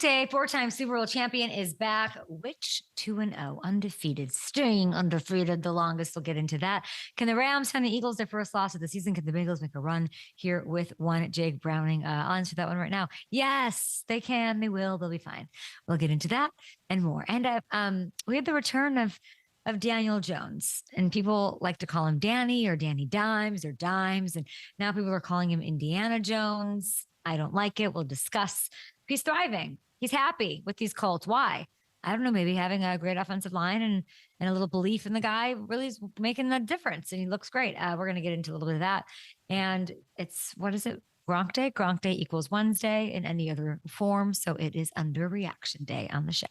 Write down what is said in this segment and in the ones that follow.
Day, four-time Super Bowl champion, is back. Which 2-0, undefeated, staying undefeated the longest? We'll get into that. Can the Rams find the Eagles their first loss of the season? Can the Bengals make a run here with one Jake Browning? I'll answer that one right now. Yes, they can. They will. They'll be fine. We'll get into that and more. And we had the return of Daniel Jones, and people like to call him Danny or Danny Dimes or Dimes. And now people are calling him Indiana Jones. I don't like it. We'll discuss. He's thriving. He's happy with these Colts. Why? I don't know. Maybe having a great offensive line and a little belief in the guy really is making a difference. And he looks great. We're going to get into a little bit of that. And it's, what is it? Gronk Day. Gronk Day equals Wednesday in any other form. So it is Underreaction Day on the show.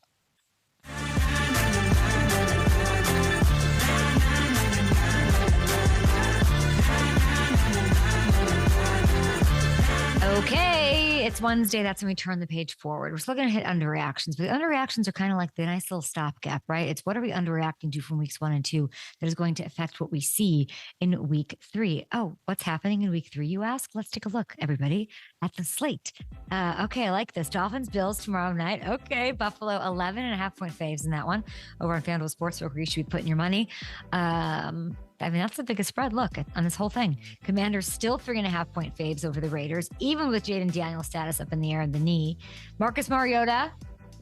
Okay, it's Wednesday. That's when we turn the page forward. We're still going to hit underreactions, but the underreactions are kind of like the nice little stopgap, right? It's what are we underreacting to from weeks 1 and 2 that is going to affect what we see in week 3. Oh, what's happening in week 3, you ask? Let's take a look, everybody, at the slate. Okay, I like this. Dolphins, Bills tomorrow night. Okay, Buffalo, 11.5-point faves in that one. Over on FanDuel Sportsbook, where you should be putting your money. I mean, that's the biggest spread. Look on this whole thing. Commanders still 3.5-point faves over the Raiders, even with Jaden Daniels' status up in the air of the knee. Marcus Mariota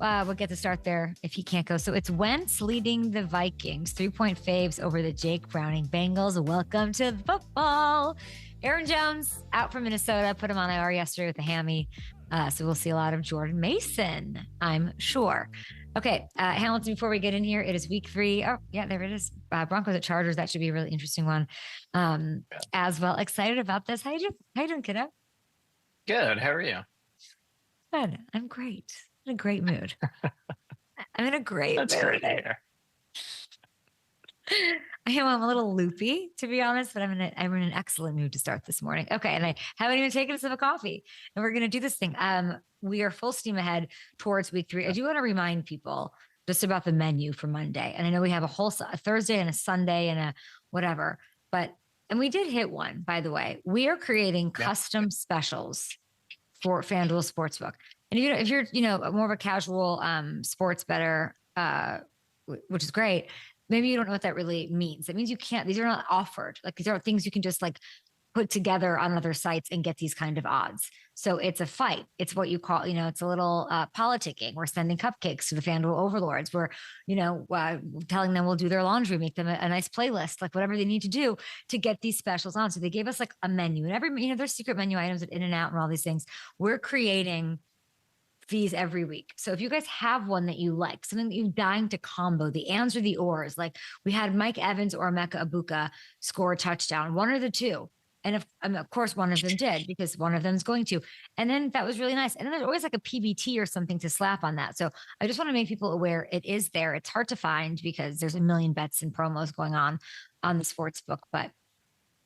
will get the start there if he can't go. So it's Wentz leading the Vikings, 3-point faves over the Jake Browning Bengals. Welcome to football. Aaron Jones out from Minnesota, put him on IR yesterday with a hammy. So we'll see a lot of Jordan Mason, I'm sure. Okay, Hamilton, before we get in here, it is week 3. Oh, yeah, there it is. Broncos at Chargers. That should be a really interesting one as well. Excited about this. How you doing, kiddo? Good. How are you? Good. I'm great. In a great mood. I'm in a great That's mood. great to hear. I'm a little loopy, to be honest, but I'm in an excellent mood to start this morning. Okay, and I haven't even taken a sip of coffee, and we're going to do this thing. We are full steam ahead towards week 3. I do want to remind people just about the menu for Monday, and I know we have a Thursday and a Sunday and a whatever, and we did hit one, by the way. We are creating custom specials for FanDuel Sportsbook, and if you're more of a casual sports bettor, which is great. Maybe you don't know what that really means. It means you can't, these are not offered. Like these are things you can just like put together on other sites and get these kind of odds. So it's a fight. It's what you call, it's a little politicking. We're sending cupcakes to the FanDuel overlords. We're, telling them we'll do their laundry, make them a nice playlist, like whatever they need to do to get these specials on. So they gave us like a menu and there's secret menu items at In-N-Out and all these things. We're creating these every week. So if you guys have one that you like, something that you're dying to combo, the ands or the ors, like we had Mike Evans or Emeka Egbuka score a touchdown, one or the two. And of course, one of them did because one of them is going to. And then that was really nice. And then there's always like a PBT or something to slap on that. So I just want to make people aware it is there. It's hard to find because there's a million bets and promos going on the sports book. But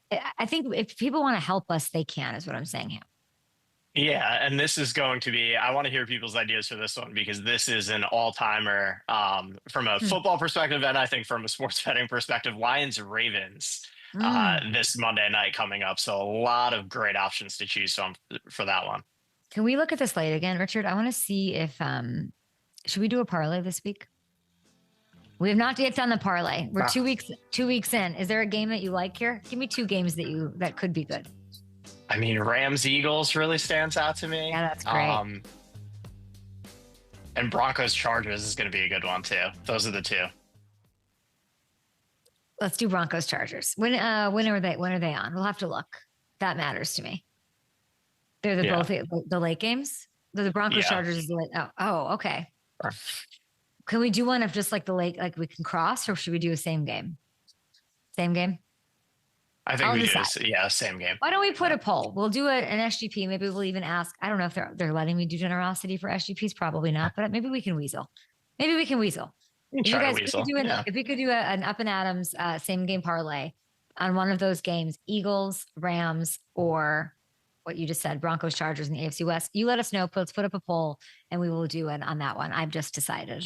I think if people want to help us, they can, is what I'm saying here. Yeah, and this is going to be, I want to hear people's ideas for this one because this is an all-timer from a football perspective and I think from a sports betting perspective. Lions-Ravens this Monday night coming up. So a lot of great options to choose from for that one. Can we look at the slate again, Richard? I want to see if, should we do a parlay this week? We have not yet done the parlay. We're 2 weeks in. Is there a game that you like here? Give me 2 games that could be good. I mean, Rams-Eagles really stands out to me. Yeah, that's great. And Broncos-Chargers is going to be a good one too. Those are the 2. Let's do Broncos-Chargers. When are they on? We'll have to look. That matters to me. They're both the late games. The Broncos-Chargers is the late. Oh, okay. Can we do one of just like the late, like we can cross, or should we do a same game? Same game. I think we do. Same game. Why don't we put a poll? We'll do an SGP. Maybe we'll even ask. I don't know if they're letting me do generosity for SGPs. Probably not, but maybe we can weasel. If we could do an up and Adams same game parlay on one of those games, Eagles, Rams, or what you just said, Broncos, Chargers in the AFC West. You let us know. Let's put up a poll and we will do it on that one. I've just decided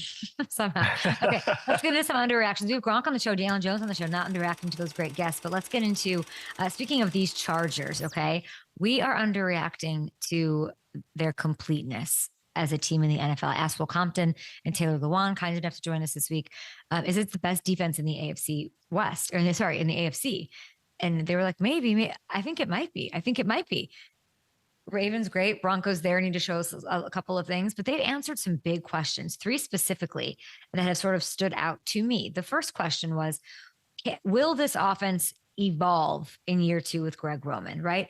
somehow. Okay, let's get into some underreactions. We have Gronk on the show, Daniel Jones on the show, not underreacting to those great guests, but let's get into, speaking of these Chargers, okay? We are underreacting to their completeness. as a team in the NFL. I asked Will Compton and Taylor Lewan, kind enough to join us this week. Is it the best defense in the AFC West? Or sorry, in the AFC? And they were like, maybe. I think it might be. Ravens, great. Broncos there need to show us a couple of things, but they've answered some big questions, 3 specifically that have sort of stood out to me. The first question was, will this offense evolve in year 2 with Greg Roman, right?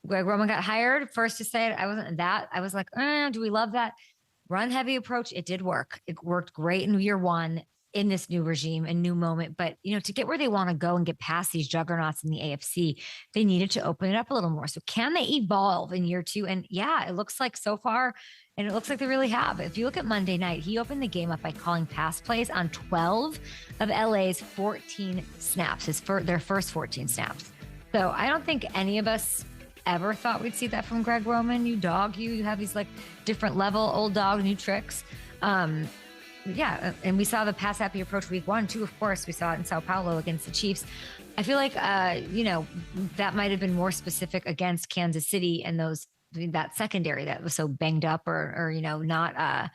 Greg Roman got hired. First to say it, I wasn't that. I was like, do we love that? Run heavy approach. It did work. It worked great in year 1 in this new regime and new moment. But, to get where they want to go and get past these juggernauts in the AFC, they needed to open it up a little more. So can they evolve in year 2? And yeah, it looks like so far, and it looks like they really have. If you look at Monday night, he opened the game up by calling pass plays on 12 of LA's 14 snaps, their first 14 snaps. So I don't think any of us ever thought we'd see that from Greg Roman. You have these like different level, old dog, new tricks. Yeah, and we saw the pass happy approach week 1 too. Of course, we saw it in Sao Paulo against the Chiefs. I feel like that might have been more specific against Kansas City and that secondary that was so banged up or not.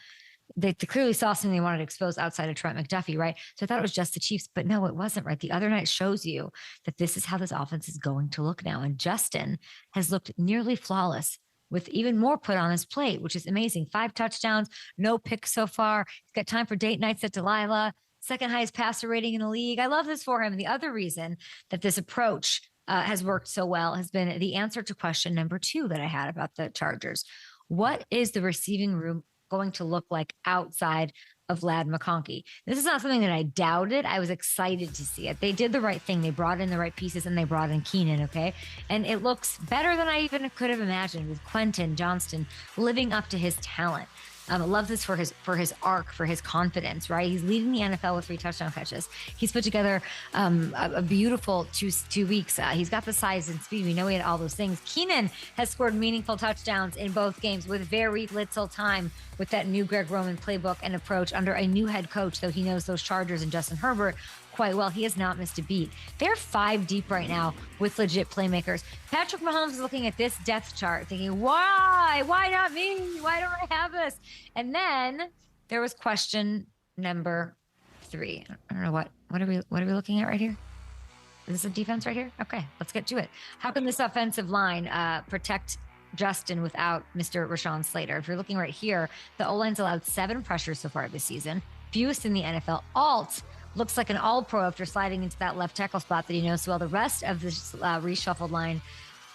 They clearly saw something they wanted to expose outside of Trent McDuffie, right? So I thought it was just the Chiefs, but no, it wasn't, right? The other night shows you that this is how this offense is going to look now. And Justin has looked nearly flawless, with even more put on his plate, which is amazing. 5 touchdowns, no picks so far. He's got time for date nights at Delilah, second highest passer rating in the league. I love this for him. And the other reason that this approach has worked so well has been the answer to question number 2 that I had about the Chargers. What is the receiving room going to look like outside of Lad McConkey? This is not something that I doubted. I was excited to see it. They did the right thing. They brought in the right pieces and they brought in Keenan, okay? And it looks better than I even could have imagined, with Quentin Johnston living up to his talent. I love this for his arc, for his confidence, right? He's leading the NFL with 3 touchdown catches. He's put together a beautiful two weeks. He's got the size and speed. We know he had all those things. Keenan has scored meaningful touchdowns in both games with very little time with that new Greg Roman playbook and approach under a new head coach, though he knows those Chargers and Justin Herbert quite well. He has not missed a beat. They're 5 deep right now with legit playmakers. Patrick Mahomes is looking at this depth chart thinking, why not me? Why don't I have this? And then there was question number 3. I don't know what are we looking at right here? Is this a defense right here? Okay, let's get to it. How can this offensive line protect Justin without Mr. Rashawn Slater? If you're looking right here, the O-line's allowed 7 pressures so far this season, fewest in the NFL. Alt looks like an all-pro after sliding into that left tackle spot that he knows so well. The rest of this reshuffled line,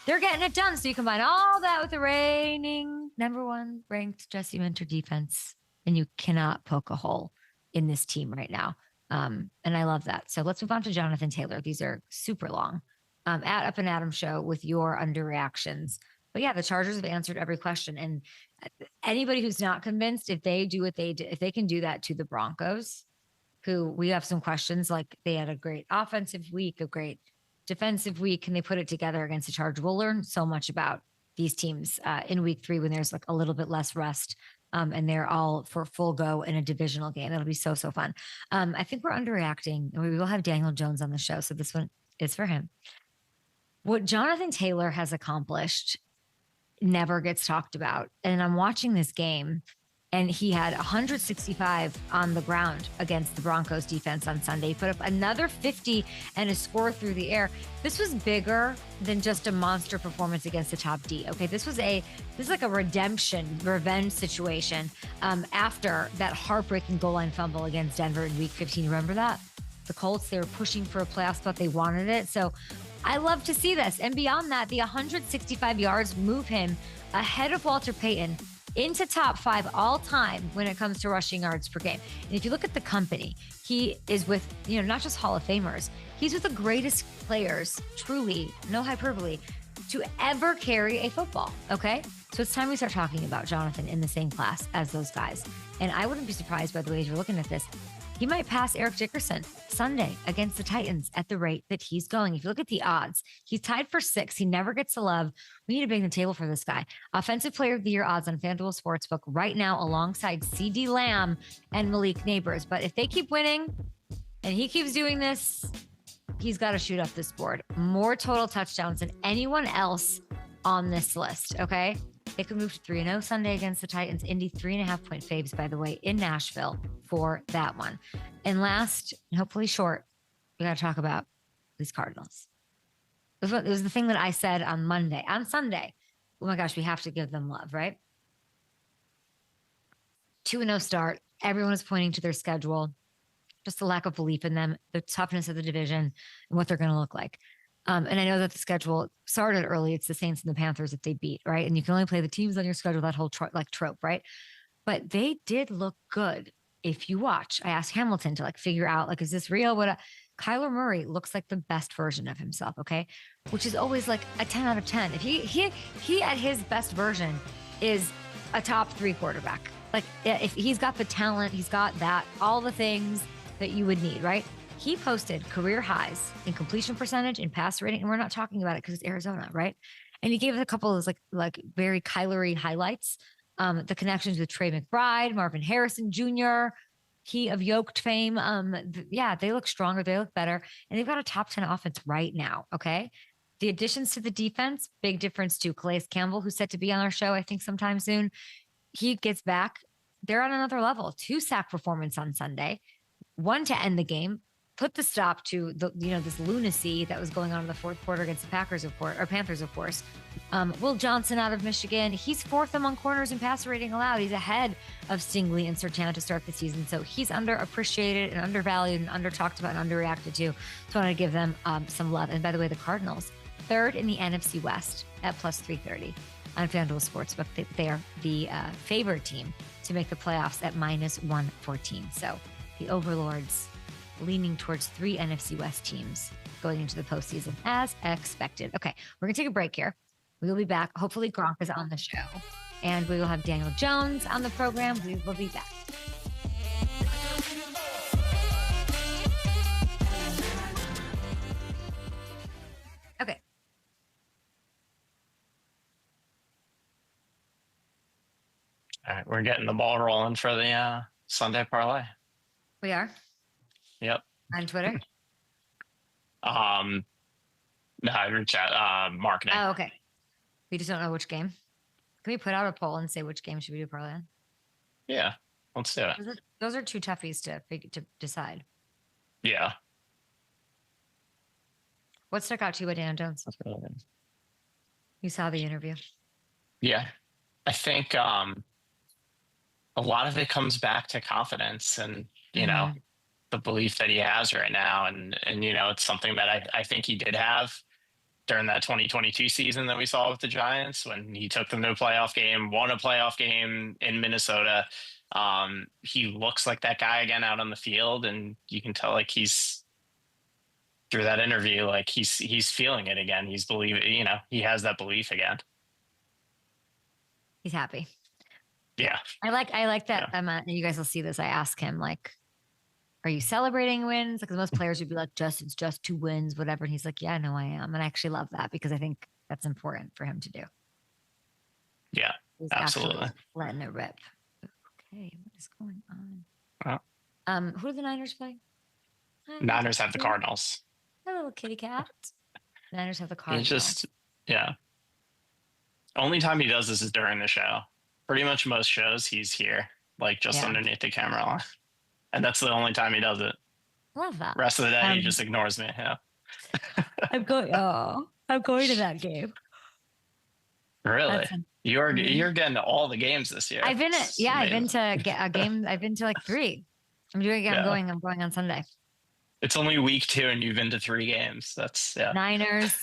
they're getting it done. So you combine all that with the reigning number 1 ranked Jesse Minter defense, and you cannot poke a hole in this team right now. And I love that. So let's move on to Jonathan Taylor. These are super long. At Up and Adam Show with your underreactions. But yeah, the Chargers have answered every question. And anybody who's not convinced, if they do what they did, if they can do that to the Broncos, who we have some questions, like they had a great offensive week, a great defensive week. Can they put it together against the Chargers? We'll learn so much about these teams in week 3 when there's like a little bit less rest and they're all for full go in a divisional game. It'll be so fun. I think we're underreacting, and we will have Daniel Jones on the show. So this one is for him. What Jonathan Taylor has accomplished never gets talked about. And I'm watching this game, and he had 165 on the ground against the Broncos defense on Sunday. He put up another 50 and a score through the air. This was bigger than just a monster performance against the top D. Okay, this is like a revenge situation after that heartbreaking goal line fumble against Denver in week 15. Remember that? The Colts, they were pushing for a playoff spot. They wanted it. So I love to see this. And beyond that, the 165 yards move him ahead of Walter Payton into top 5 all time when it comes to rushing yards per game. And if you look at the company, he is with, not just Hall of Famers, he's with the greatest players, truly, no hyperbole, to ever carry a football. Okay. So it's time we start talking about Jonathan in the same class as those guys. And I wouldn't be surprised, by the way, as you're looking at this, he might pass Eric Dickerson Sunday against the Titans at the rate that he's going. If you look at the odds, he's tied for 6th. He never gets the love. We need to bang the table for this guy. Offensive Player of the Year odds on FanDuel Sportsbook right now alongside CD Lamb and Malik Neighbors. But if they keep winning and he keeps doing this, he's got to shoot up this board. More total touchdowns than anyone else on this list, okay? They could move to 3-0 Sunday against the Titans. Indy 3.5-point faves, by the way, in Nashville for that one. And last, and hopefully short, we got to talk about these Cardinals. It was the thing that I said on Monday. On Sunday, oh my gosh, we have to give them love, right? 2-0 start. Everyone is pointing to their schedule, just the lack of belief in them, the toughness of the division, and what they're going to look like. And I know that the schedule started early. It's the Saints and the Panthers that they beat, right? And you can only play the teams on your schedule, that whole trope, right? But they did look good. If you watch, I asked Hamilton to figure out, is this real? Kyler Murray looks like the best version of himself, okay? Which is always a 10 out of 10. If he at his best version is a top 3 quarterback. If he's got the talent, he's got all the things that you would need, right? He posted career highs in completion percentage, in pass rating, and we're not talking about it because it's Arizona, right? And he gave us a couple of those very Kyler-y highlights. The connections with Trey McBride, Marvin Harrison Jr., he of Yoked fame. They look stronger, they look better, and they've got a top 10 offense right now, okay? The additions to the defense, big difference to Calais Campbell, who's set to be on our show, I think, sometime soon. He gets back. They're on another level. 2 sack performance on Sunday, 1 to end the game, put the stop to this lunacy that was going on in the fourth quarter against the Panthers, of course. Will Johnson out of Michigan, he's 4th among corners in passer rating allowed. He's ahead of Stingley and Surtain to start the season. So he's underappreciated and undervalued and under-talked about and underreacted to. So I want to give them some love. And by the way, the Cardinals, 3rd in the NFC West at plus 330 on FanDuel Sportsbook. They are the favored team to make the playoffs at minus 114. So the Overlords leaning towards 3 NFC West teams going into the postseason as expected. Okay, we're going to take a break here. We will be back. Hopefully Gronk is on the show. And we will have Daniel Jones on the program. We will be back. Okay. All right, we're getting the ball rolling for the Sunday parlay. We are? Yep. On Twitter? No, I reached out marketing. Oh, okay. We just don't know which game. Can we put out a poll and say which game should we do parlay on? Yeah, let's do it. Those are 2 toughies to decide. Yeah. What stuck out to you with Dan Jones? You saw the interview. Yeah. I think a lot of it comes back to confidence and, you know, the belief that he has right now. And it's something that I think he did have during that 2022 season that we saw with the Giants when he took them to a playoff game, won a playoff game in Minnesota. He looks like that guy again out on the field, and you can tell he's through that interview, he's feeling it again. He's believing, he has that belief again. He's happy. Yeah. I like that. Yeah. You guys will see this. I asked him are you celebrating wins? Because most players would be it's just 2 wins, whatever. And he's like, yeah, no, I am. And I actually love that because I think that's important for him to do. Yeah, he's absolutely. Letting it rip. Okay, what is going on? Who do the Niners play? Niners have the Cardinals. A little kitty cat. Niners have the Cardinals. Only time he does this is during the show. Pretty much most shows he's here, underneath the camera line. And that's the only time he does it. Love that. Rest of the day, he just ignores me. Yeah. I'm going to that game. Really? You're getting to all the games this year. I've been to a game. I've been to 3. I'm going on Sunday. It's only week 2 and you've been to 3 games. That's Niners,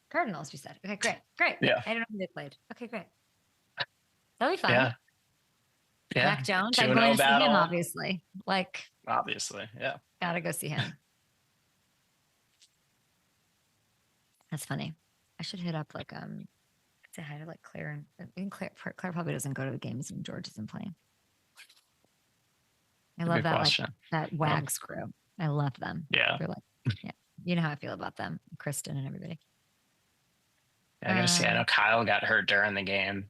Cardinals, you said. Okay, great. Yeah. I don't know who they played. Okay, great. That'll be fun. Yeah. Mac Jones, I'm going to see him, obviously. Obviously, yeah. Gotta go see him. That's funny. I should hit up say hi to Claire. Claire probably doesn't go to the games when George isn't playing. I love that that Wags crew. I love them. Yeah. Yeah. You know how I feel about them, Kristen and everybody. Yeah, I gotta see. I know Kyle got hurt during the game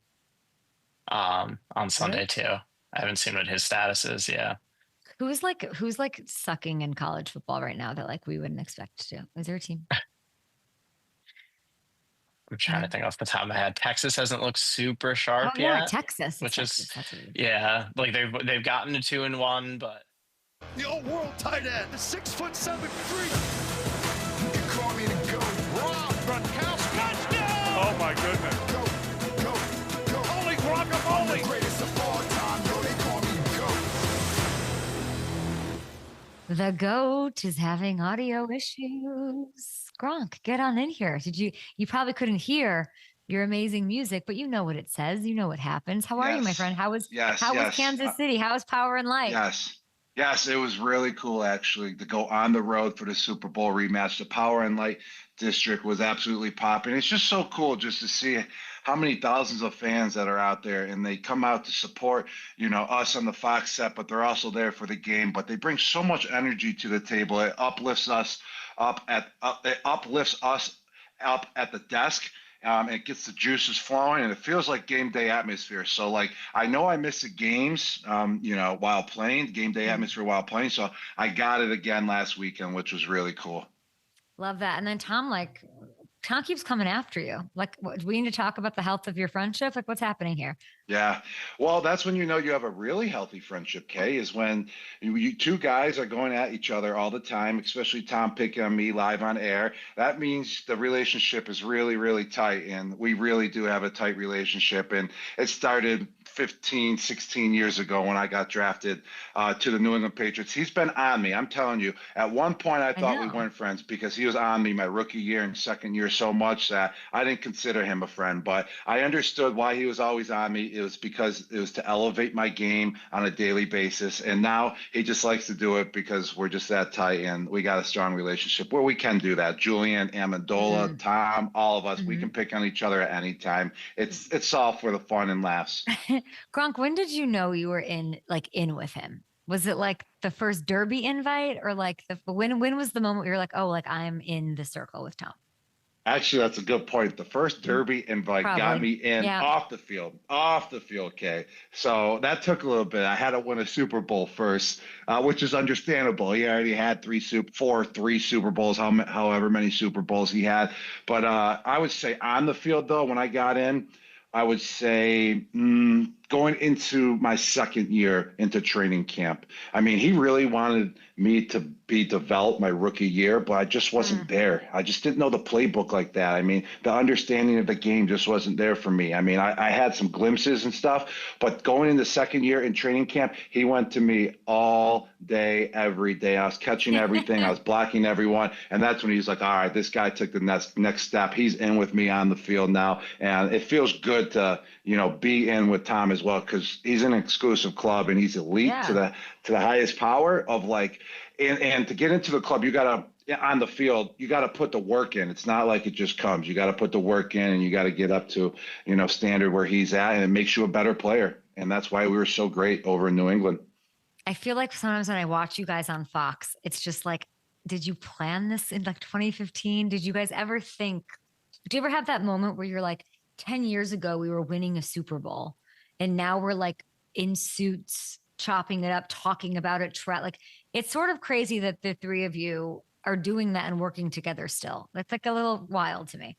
on Sunday too. I haven't seen what his status is. Yeah. Who's sucking in college football right now that we wouldn't expect to? Is there a team? I'm trying to think off the top of my head. Texas hasn't looked super Oh sharp yeah, yet, Texas. It's which is Texas. That's what it is. yeah, like they've gotten to 2-1, but The old world tight end, the 6'7" freak. You can call me the GOAT. Gronkowski. Touchdown! Oh my goodness. Go. Holy I'm the guacamole! greatest of all time, yo. They call me GOAT. The goat is having audio issues. Gronk, get on in here. You probably couldn't hear your amazing music, but you know what it says. You know what happens. How are you, my friend? How was Kansas City? How was Power and Light? Yes, it was really cool actually to go on the road for the Super Bowl rematch. The Power and Light district was absolutely popping. It's just so cool just to see how many thousands of fans that are out there, and they come out to support, us on the Fox set, but they're also there for the game. But they bring so much energy to the table. It uplifts us up at the desk. It gets the juices flowing, and it feels like game day atmosphere. So, like, I know I missed the games, while playing, game day atmosphere while playing. So I got it again last weekend, which was really cool. Love that. And then Tom keeps coming after you. Like, do we need to talk about the health of your friendship? Like, what's happening here? Yeah. Well, that's when you know you have a really healthy friendship, Kay, is when you two guys are going at each other all the time, especially Tom picking on me live on air. That means the relationship is really, really tight. And we really do have a tight relationship. And it started 15, 16 years ago when I got drafted to the New England Patriots. He's been on me. I'm telling you, at one point I thought we weren't friends because he was on me my rookie year and second year so much that I didn't consider him a friend. But I understood why he was always on me. It was because it was to elevate my game on a daily basis. And now he just likes to do it because we're just that tight and we got a strong relationship where we can do that. Julian, Amendola, Tom, all of us, we can pick on each other at any time. It's all for the fun and laughs. Gronk, when did you know you were in with him? Was it like the first Derby invite, or like when was the moment where you're like, oh, like I'm in the circle with Tom? Actually, that's a good point. The first Derby invite got me in off the field, okay? So that took a little bit. I had to win a Super Bowl first, which is understandable. He already had three Super Bowls, however many Super Bowls he had. But I would say on the field, though, when I got in, I would say going into my second year into training camp. I mean, he really wanted me to be developed my rookie year, but I just wasn't there. I just didn't know the playbook like that. I mean, the understanding of the game just wasn't there for me. I mean, I had some glimpses and stuff, but going into second year in training camp, he went to me all day, every day. I was catching everything. I was blocking everyone. And that's when he's like, all right, this guy took the next step. He's in with me on the field now. And it feels good to, be in with Tom as well, because he's an exclusive club and he's elite to the highest power of and to get into the club, you got to, on the field, you got to put the work in. It's not like it just comes. You got to put the work in and you got to get up to, standard where he's at, and it makes you a better player. And that's why we were so great over in New England. I feel like sometimes when I watch you guys on Fox, it's just like, did you plan this in 2015? Did you guys ever think, do you ever have that moment where you're like, 10 years ago, we were winning a Super Bowl and now we're like in suits, chopping it up, talking about it. It's sort of crazy that the three of you are doing that and working together still. That's like a little wild to me.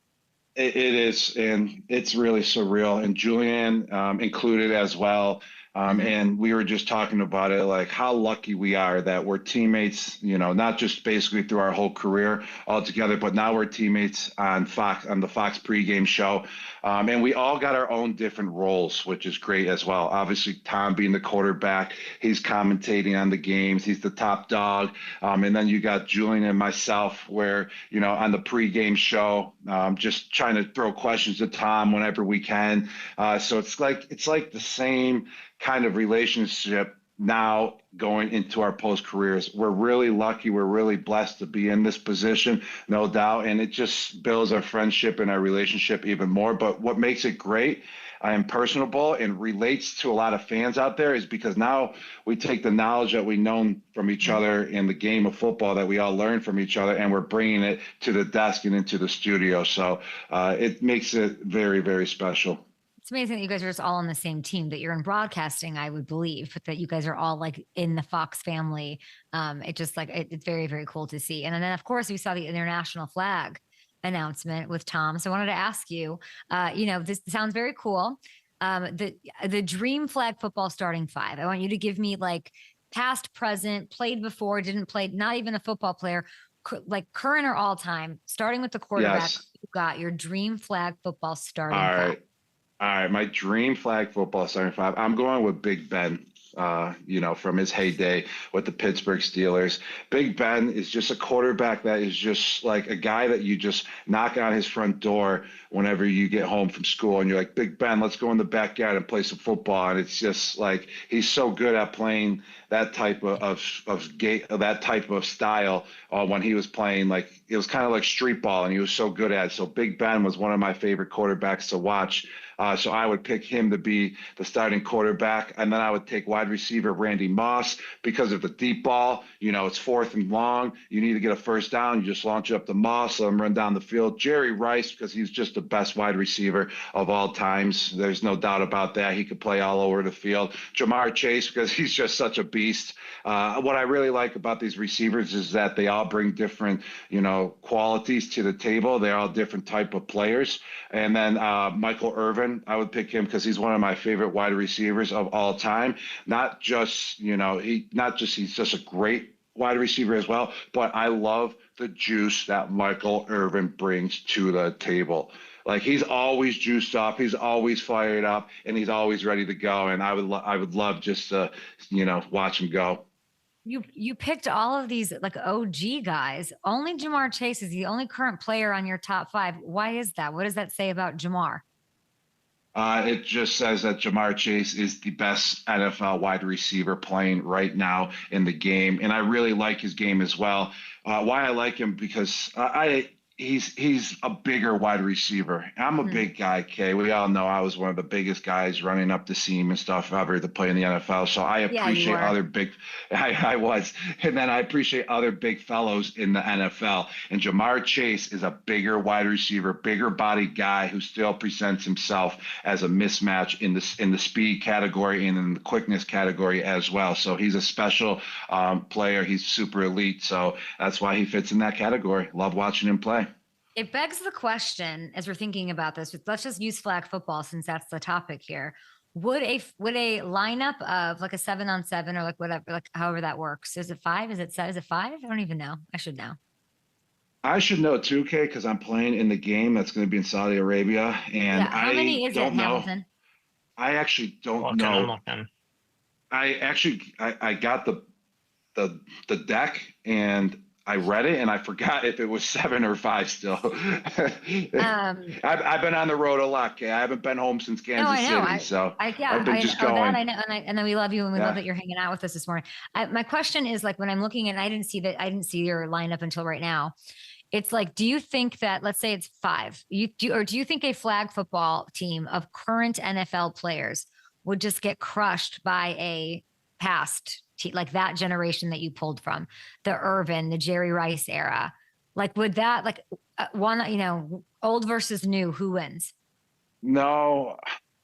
It is, and it's really surreal. And Julian included as well. And we were just talking about it, like how lucky we are that we're teammates, not just basically through our whole career all together, but now we're teammates on the Fox pregame show. And we all got our own different roles, which is great as well. Obviously, Tom being the quarterback, he's commentating on the games. He's the top dog. And then you got Julian and myself where, on the pregame show, just trying to throw questions to Tom whenever we can. So it's like the same kind of relationship now going into our post careers. We're really lucky. We're really blessed to be in this position, no doubt. And it just builds our friendship and our relationship even more. But what makes it great and personable and relates to a lot of fans out there is because now we take the knowledge that we known from each other in the game of football that we all learn from each other, and we're bringing it to the desk and into the studio. So it makes it very, very special. It's amazing that you guys are just all on the same team, that you're in broadcasting, I would believe, but that you guys are all like in the Fox family. It's very, very cool to see. And then, of course, we saw the international flag announcement with Tom. So I wanted to ask you, this sounds very cool. The dream flag football starting five. I want you to give me like past, present, played before, didn't play, not even a football player, like current or all time, starting with the quarterback. Yes. You got your dream flag football starting All five. right. All right. My dream flag football starting five. I'm going with Big Ben. From his heyday with the Pittsburgh Steelers. Big Ben is just a quarterback that is just like a guy that you just knock on his front door whenever you get home from school and you're like, Big Ben, let's go in the backyard and play some football. And it's just like he's so good at playing that type that type of style when he was playing. Like it was kind of like street ball, and he was so good at it. So Big Ben was one of my favorite quarterbacks to watch. So I would pick him to be the starting quarterback. And then I would take wide receiver Randy Moss because of the deep ball. It's 4th and long. You need to get a first down. You just launch it up to Moss, let him run down the field. Jerry Rice, because he's just the best wide receiver of all times. There's no doubt about that. He could play all over the field. Jamar Chase, because he's just such a beast. What I really like about these receivers is that they all bring different, qualities to the table. They're all different type of players. And then Michael Irvin, I would pick him because he's one of my favorite wide receivers of all time. Not just, he's just a great wide receiver as well, but I love the juice that Michael Irvin brings to the table. Like he's always juiced up, he's always fired up, and he's always ready to go. And I would love just to, watch him go. You picked all of these like OG guys. Only Jamar Chase is the only current player on your top five. Why is that? What does that say about Jamar? It just says that Jamar Chase is the best NFL wide receiver playing right now in the game. And I really like his game as well. Why I like him, because he's a bigger wide receiver. I'm a big guy, Kay. We all know I was one of the biggest guys running up the seam and stuff ever to play in the NFL. So I appreciate I was. And then I appreciate other big fellows in the NFL. And Jamar Chase is a bigger wide receiver, bigger body guy who still presents himself as a mismatch in the speed category and in the quickness category as well. So he's a special player. He's super elite. So that's why he fits in that category. Love watching him play. It begs the question, as we're thinking about this, let's just use flag football since that's the topic here. Would a lineup of like a 7-on-7 or like whatever, like however that works? Is it 5? Is it 5? I don't even know. I should know. I should know too, Kay, because I'm playing in the game that's going to be in Saudi Arabia, and how many is it, Hamilton? I actually don't know. I got the deck and I read it and I forgot if it was 7 or 5 still. I've been on the road a lot, Kay. I haven't been home since Kansas City, so I've been just going. That I know, and then we love you and we love that you're hanging out with us this morning. My question is, like, when I'm looking and I didn't see your lineup until right now. It's like, do you think that, let's say it's 5, do you think a flag football team of current NFL players would just get crushed by a past like that generation that you pulled from, the Irvin, the Jerry Rice era? Like, would that, like, old versus new, who wins? No,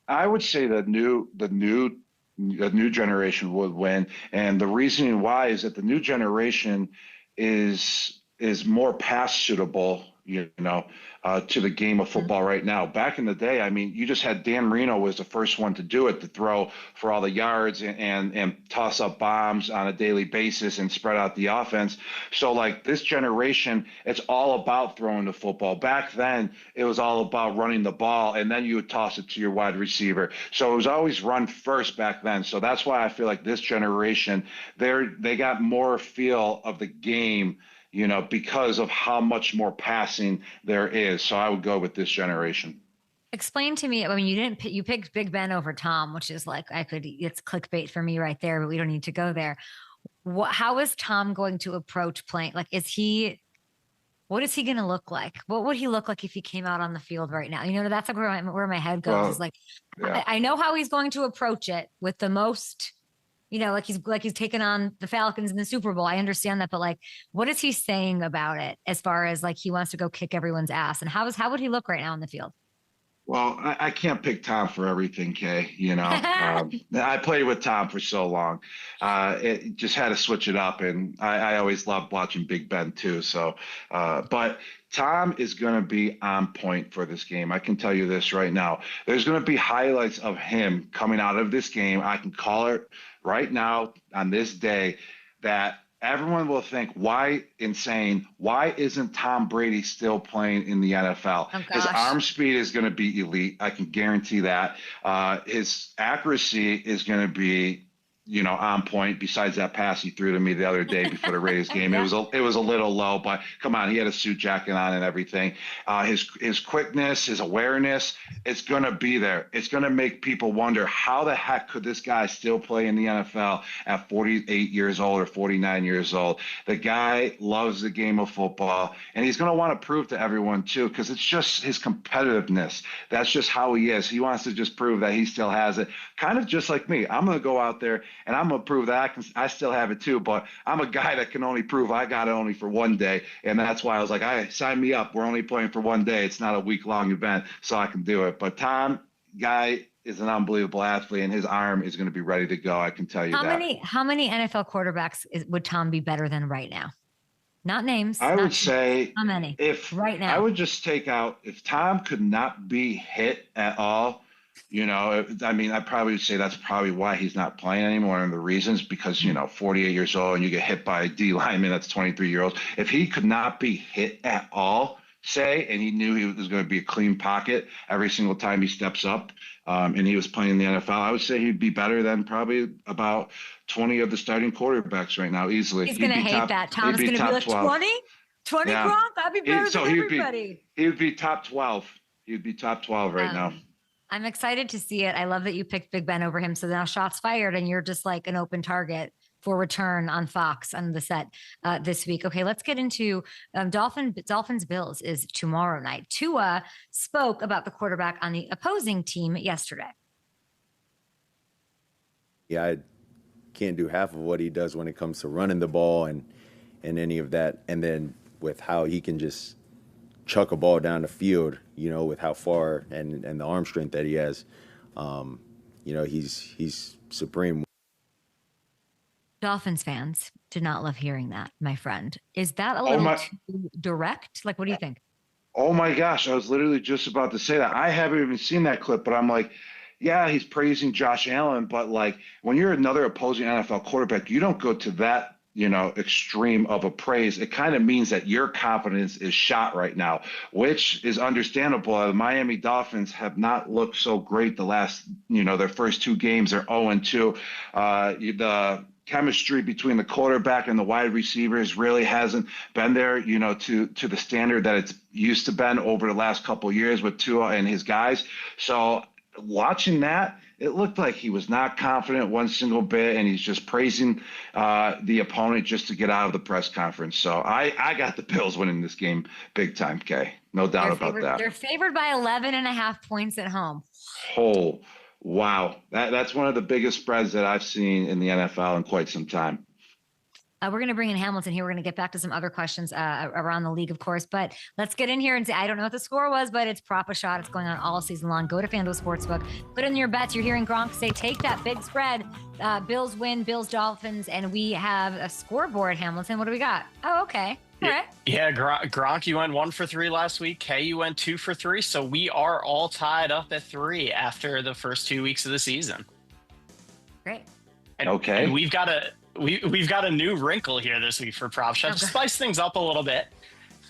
I would say the new generation would win. And the reasoning why is that the new generation is more pass suitable, to the game of football right now. Back in the day, I mean, you just had Dan Marino was the first one to do it, to throw for all the yards and toss up bombs on a daily basis and spread out the offense. So like this generation, it's all about throwing the football. Back then, it was all about running the ball, and then you would toss it to your wide receiver. So it was always run first back then. So that's why I feel like this generation, they got more feel of the game, because of how much more passing there is. So I would go with this generation. Explain to me, I mean, you picked Big Ben over Tom, which is like, it's clickbait for me right there, but we don't need to go there. How is Tom going to approach playing? Like, what is he going to look like? What would he look like if he came out on the field right now? That's like where my head goes. Is like, I know how he's going to approach it with the most, like he's taken on the Falcons in the Super Bowl. I understand that, but like, what is he saying about it as far as like he wants to go kick everyone's ass? And how would he look right now in the field? Well, I can't pick Tom for everything, Kay. I played with Tom for so long. It just had to switch it up, and I always loved watching Big Ben too. So, but Tom is going to be on point for this game. I can tell you this right now. There's going to be highlights of him coming out of this game. I can call it right now on this day that everyone will think, why isn't Tom Brady still playing in the NFL? Oh, his arm speed is going to be elite. I can guarantee that. His accuracy is going to be, on point. Besides that pass he threw to me the other day before the Raiders game, Yeah. it was a little low, but come on, he had a suit jacket on and everything. His quickness, his awareness, it's going to be there. It's going to make people wonder, how the heck could this guy still play in the NFL at 48 years old or 49 years old? The guy loves the game of football, and he's going to want to prove to everyone too, because it's just his competitiveness. That's just how he is. He wants to just prove that he still has it, kind of just like me. I'm going to go out there and I'm going to prove that I still have it too, but I'm a guy that can only prove I got it only for one day. And that's why I was like, sign me up. We're only playing for one day. It's not a week-long event, so I can do it. But Tom, guy, is an unbelievable athlete, and his arm is going to be ready to go. I can tell you that. How many NFL quarterbacks would Tom be better than right now? Not names. I would say, how many? If right now, I would just take out, if Tom could not be hit at all, I probably would say that's probably why he's not playing anymore. One of the reasons, because, 48 years old and you get hit by a D lineman that's 23-year-old. If he could not be hit at all, and he knew he was going to be a clean pocket every single time he steps up, and he was playing in the NFL, I would say he'd be better than probably about 20 of the starting quarterbacks right now, easily. He's going to hate that. Tom's going to be like, 20? 20, yeah. Gronk? I'd be better than everybody. He would be top 12. He would be top 12 right now. I'm excited to see it. I love that you picked Big Ben over him. So now shots fired, and you're just like an open target for return on Fox on the set this week. Okay, let's get into Dolphins Bills is tomorrow night. Tua spoke about the quarterback on the opposing team yesterday. Yeah, I can't do half of what he does when it comes to running the ball and any of that. And then with how he can just chuck a ball down the field, with how far and the arm strength that he has, he's supreme. Dolphins fans did not love hearing that, my friend. Is that a little too direct? Like, what do you think? Oh my gosh, I was literally just about to say that. I haven't even seen that clip, but I'm like, yeah, he's praising Josh Allen, but like when you're another opposing NFL quarterback, you don't go to that extreme of a praise. It kind of means that your confidence is shot right now, which is understandable. The Miami Dolphins have not looked so great the last, their first two games. They're 0-2. The chemistry between the quarterback and the wide receivers really hasn't been there, to the standard that it's used to been over the last couple of years with Tua and his guys. So watching that, it looked like he was not confident one single bit, and he's just praising the opponent just to get out of the press conference. So I got the Bills winning this game big time, Kay. No doubt about that. They're favored by 11.5 points at home. Oh, wow. That's one of the biggest spreads that I've seen in the NFL in quite some time. We're going to bring in Hamilton here. We're going to get back to some other questions around the league, of course. But let's get in here and say, I don't know what the score was, but it's prop a shot. It's going on all season long. Go to FanDuel Sportsbook. Put in your bets. You're hearing Gronk say, take that big spread. Bills win, Bills Dolphins. And we have a scoreboard, Hamilton. What do we got? Oh, okay. All right. Yeah, Gronk, you went 1 for 3 last week. Kay, you went 2 for 3. So we are all tied up at 3 after the first 2 weeks of the season. Great. Okay. And we've got a new wrinkle here this week for Prop Shot. To spice things up a little bit,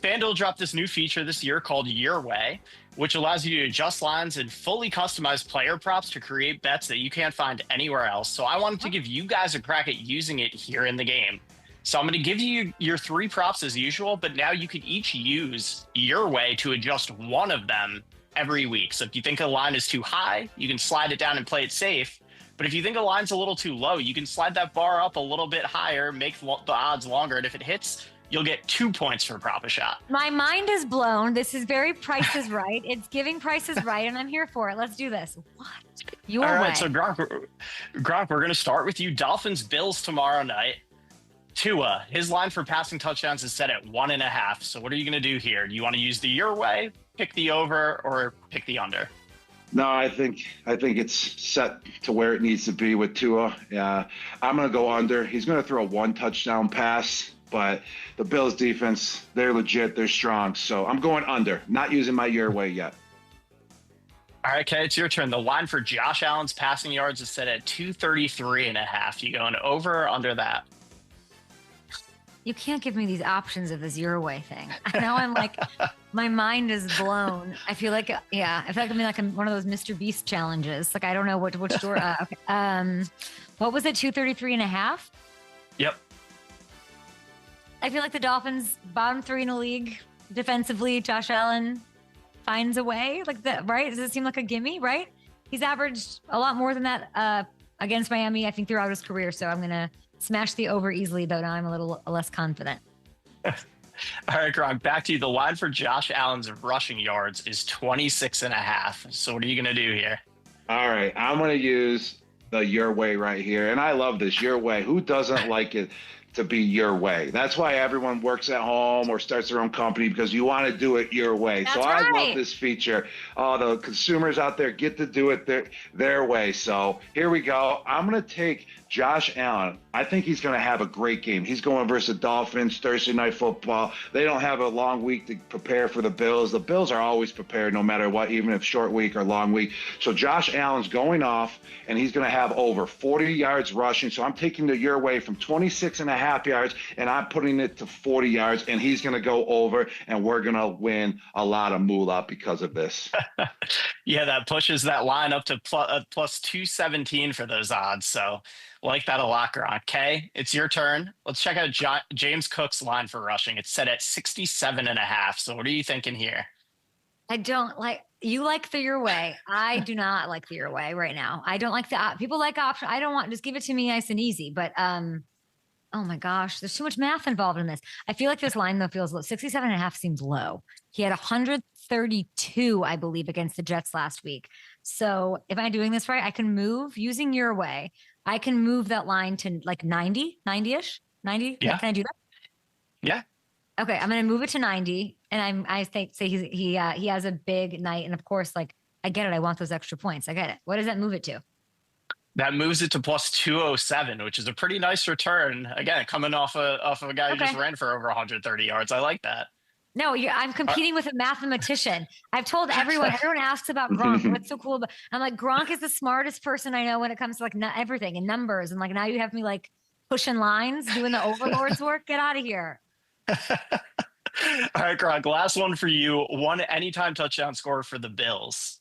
FanDuel dropped this new feature this year called Your Way, which allows you to adjust lines and fully customize player props to create bets that you can't find anywhere else. So I wanted to give you guys a crack at using it here in the game. So I'm going to give you your 3 props as usual, but now you could each use Your Way to adjust one of them every week. So if you think a line is too high, you can slide it down and play it safe. But if you think a line's a little too low, you can slide that bar up a little bit higher, make the odds longer. And if it hits, you'll get 2 points for Prop a Shot. My mind is blown. This is very Price is Right. It's giving Price is Right, and I'm here for it. Let's do this. What? Your All right, way. so Gronk, we're going to start with you. Dolphins, Bills tomorrow night. Tua, his line for passing touchdowns is set at 1.5. So what are you going to do here? Do you want to use the Your Way, pick the over, or pick the under? No, I think it's set to where it needs to be with Tua. I'm going to go under. He's going to throw a 1 touchdown pass, but the Bills defense, they're legit, they're strong. So I'm going under, not using my your way yet. All right, Kay, it's your turn. The line for Josh Allen's passing yards is set at 233.5. You going over or under that? You can't give me these options of this your way thing. Now I'm like, my mind is blown. I feel like, yeah, I feel like I'm in like one of those Mr. Beast challenges. Like, I don't know which door. Okay. What was it? 233.5? Yep. I feel like the Dolphins bottom 3 in the league defensively. Josh Allen finds a way like that, right? Does it seem like a gimme, right? He's averaged a lot more than that against Miami, I think, throughout his career. So I'm going to smash the over easily, though. Now I'm a little less confident. All right, Gronk, back to you. The line for Josh Allen's rushing yards is 26.5. So what are you going to do here? All right, I'm going to use the your way right here. And I love this, your way. Who doesn't like it to be your way? That's why everyone works at home or starts their own company, because you want to do it your way. That's so right. I love this feature. The consumers out there get to do it their way. So here we go. I'm going to take Josh Allen. I think he's going to have a great game. He's going versus the Dolphins, Thursday Night Football. They don't have a long week to prepare for the Bills. The Bills are always prepared no matter what, even if short week or long week. So Josh Allen's going off, and he's going to have over 40 yards rushing. So I'm taking the your way from 26.5 yards, and I'm putting it to 40 yards, and he's going to go over, and we're going to win a lot of moolah because of this. Yeah, that pushes that line up to plus 217 for those odds. So like that a lot, Gronk. Okay, it's your turn. Let's check out James Cook's line for rushing. It's set at 67.5. So what are you thinking here? I don't like, you like the your way. I do not like the your way right now. I don't like the people like option. I don't want, just give it to me nice and easy. But oh my gosh, there's too much math involved in this. I feel like this line though feels low. 67.5 seems low. He had 132, I believe, against the Jets last week. So if I'm doing this right, I can move using your way. I can move that line to like 90-ish. 90. Yeah. Can I do that? Yeah. Okay, I'm gonna move it to 90, and I think say he has a big night, and of course, like I get it, I want those extra points. I get it. What does that move it to? That moves it to plus 207, which is a pretty nice return. Again, coming off of a guy who just ran for over 130 yards. I like that. No, I'm competing with a mathematician. I've told everyone asks about Gronk. What's so cool about, I'm like, Gronk is the smartest person I know when it comes to like everything and numbers. And like, now you have me like pushing lines, doing the overlord's work. Get out of here. All right, Gronk, last one for you. One anytime touchdown score for the Bills.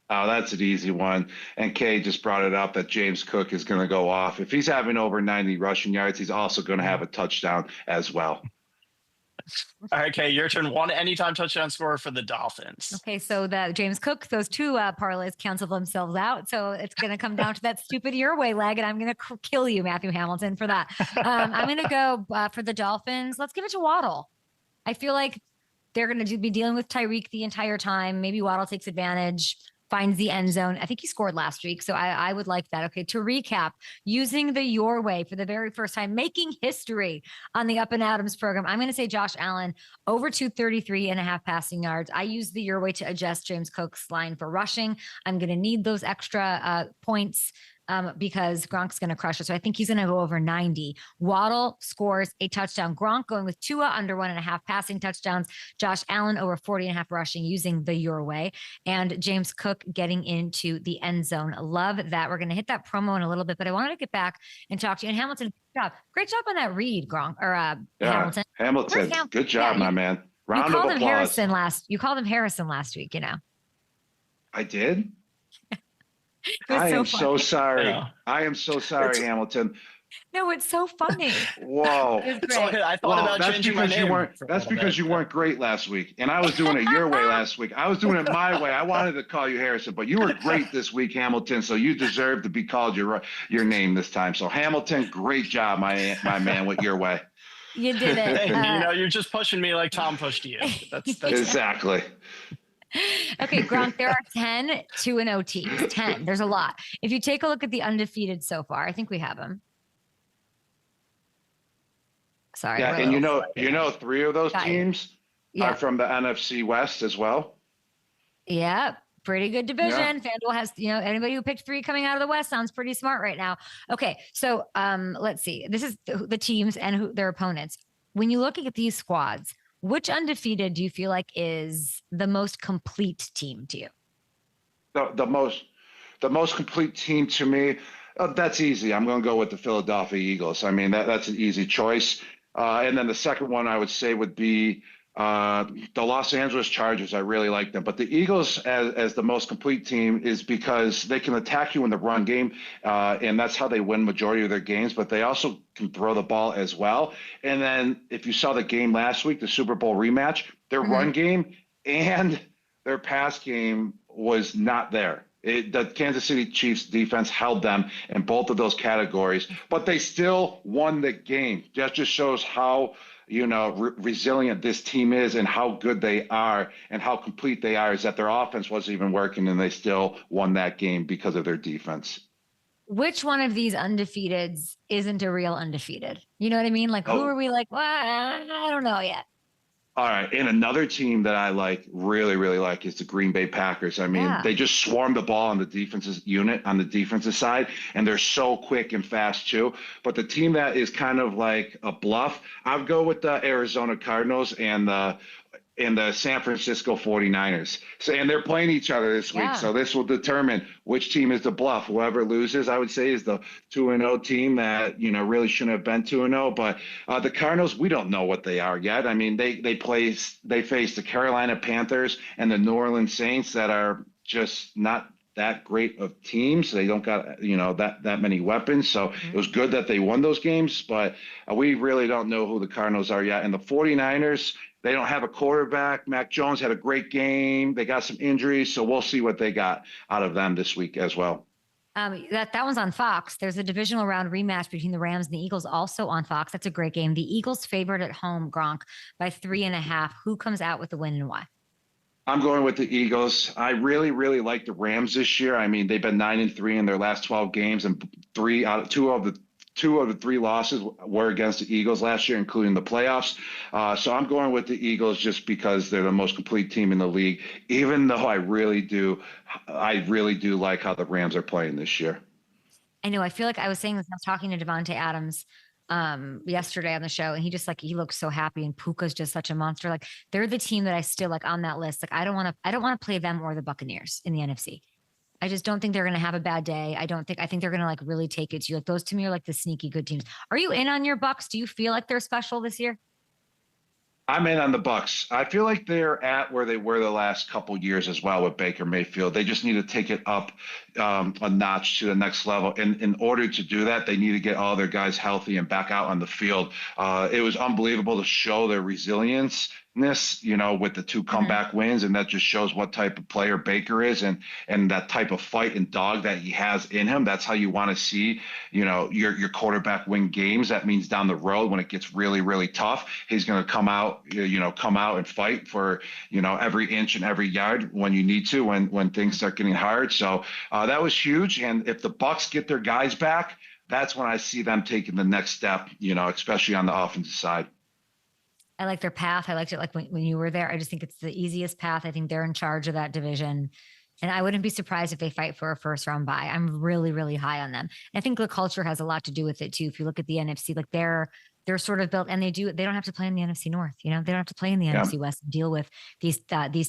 Oh, that's an easy one. And Kay just brought it up that James Cook is going to go off. If he's having over 90 rushing yards, he's also going to have a touchdown as well. All right, Kay, your turn. One anytime touchdown scorer for the Dolphins. Okay, so the James Cook, those two parlays cancel themselves out. So it's going to come down to that stupid your way leg, and I'm going to kill you, Matthew Hamilton, for that. I'm going to go for the Dolphins. Let's give it to Waddle. I feel like they're going to be dealing with Tyreek the entire time. Maybe Waddle takes advantage, finds the end zone. I think he scored last week, so I would like that. Okay, to recap, using the your way for the very first time, making history on the Up and Adams program, I'm going to say Josh Allen over 233.5 passing yards. I use the your way to adjust James Cook's line for rushing. I'm going to need those extra points because Gronk's going to crush it. So I think he's going to go over 90. Waddle scores a touchdown. Gronk going with Tua under 1.5 passing touchdowns. Josh Allen over 40.5 rushing using the your way. And James Cook getting into the end zone. Love that. We're going to hit that promo in a little bit, but I wanted to get back and talk to you. And Hamilton, great job on that read, Gronk, or Hamilton. Hamilton, good job, my man. Round of applause. You called him Harrison last week, you know. I did? I am so sorry. Yeah. I am so sorry, Hamilton. No, it's so funny. Whoa. I thought about changing my name. That's because you weren't great last week. And I was doing it your way last week. I was doing it my way. I wanted to call you Harrison, but you were great this week, Hamilton. So you deserve to be called your name this time. So Hamilton, great job, my man, with your way. You did it. You're just pushing me like Tom pushed you. That's exactly. Okay, Gronk, there are 10 2-0 teams. 10. There's a lot. If you take a look at the undefeated so far, I think we have them. Sorry. Yeah, and you know, 3 of those teams are from the NFC West as well. Yeah. Pretty good division. FanDuel has, anybody who picked 3 coming out of the West sounds pretty smart right now. Okay, so let's see. This is the teams and their opponents. When you look at these squads, which undefeated do you feel like is the most complete team to you? The most complete team to me, that's easy. I'm going to go with the Philadelphia Eagles. I mean, that's an easy choice. And then the second one I would say would be the Los Angeles Chargers. I really like them. But the Eagles as the most complete team is because they can attack you in the run game, and that's how they win majority of their games. But they also can throw the ball as well. And then if you saw the game last week, the Super Bowl rematch, their run game and their pass game was not there. The Kansas City Chiefs defense held them in both of those categories, but they still won the game. That just shows how resilient this team is and how good they are and how complete they are, is that their offense wasn't even working and they still won that game because of their defense. Which one of these undefeateds isn't a real undefeated? You know what I mean? Like, who are we like, well, I don't know yet. All right. And another team that I really, really like is the Green Bay Packers. I mean, they just swarm the ball on the defensive unit, on the defensive side, and they're so quick and fast too. But the team that is kind of like a bluff, I would go with the Arizona Cardinals and the San Francisco 49ers. So, and they're playing each other this week. So this will determine which team is the bluff. Whoever loses, I would say, is the 2-0 team that, really shouldn't have been 2-0. But the Cardinals, we don't know what they are yet. I mean, they face the Carolina Panthers and the New Orleans Saints that are just not that great of teams. They don't got, that many weapons. So it was good that they won those games, but we really don't know who the Cardinals are yet. And the 49ers, they don't have a quarterback. Mac Jones had a great game. They got some injuries, so we'll see what they got out of them this week as well. That one's on Fox. There's a divisional round rematch between the Rams and the Eagles, also on Fox. That's a great game. The Eagles favored at home, Gronk, by 3.5. Who comes out with the win and why? I'm going with the Eagles. I really, really like the Rams this year. I mean, they've been 9-3 in their last 12 games, and two of the 3 losses were against the Eagles last year, including the playoffs. So I'm going with the Eagles just because they're the most complete team in the league, even though I really do like how the Rams are playing this year. I know. I feel like I was saying this. I was talking to Devontae Adams yesterday on the show, and he looks so happy, and Puka's just such a monster. Like, they're the team that I still like on that list. Like, I don't want to play them or the Buccaneers in the NFC. I just don't think they're going to have a bad day. I think they're going to really take it to you. Like, those to me are like the sneaky good teams. Are you in on your Bucs? Do you feel like they're special this year? I'm in on the Bucs. I feel like they're at where they were the last couple years as well with Baker Mayfield. They just need to take it up a notch to the next level. And in order to do that, they need to get all their guys healthy and back out on the field. It was unbelievable to show their resilience with the 2 comeback wins, and that just shows what type of player Baker is and that type of fight and dog that he has in him. That's how you want to see, your quarterback win games. That means down the road when it gets really, really tough, he's going to come out and fight for, every inch and every yard when you need to, when things start getting hard. So that was huge. And if the Bucs get their guys back, that's when I see them taking the next step, especially on the offensive side. I like their path. I liked it when you were there. I just think it's the easiest path. I think they're in charge of that division. And I wouldn't be surprised if they fight for a first round bye. I'm really, really high on them. And I think the culture has a lot to do with it too. If you look at the NFC, like they're sort of built, and they don't have to play in the NFC North. They don't have to play in the NFC West and deal with these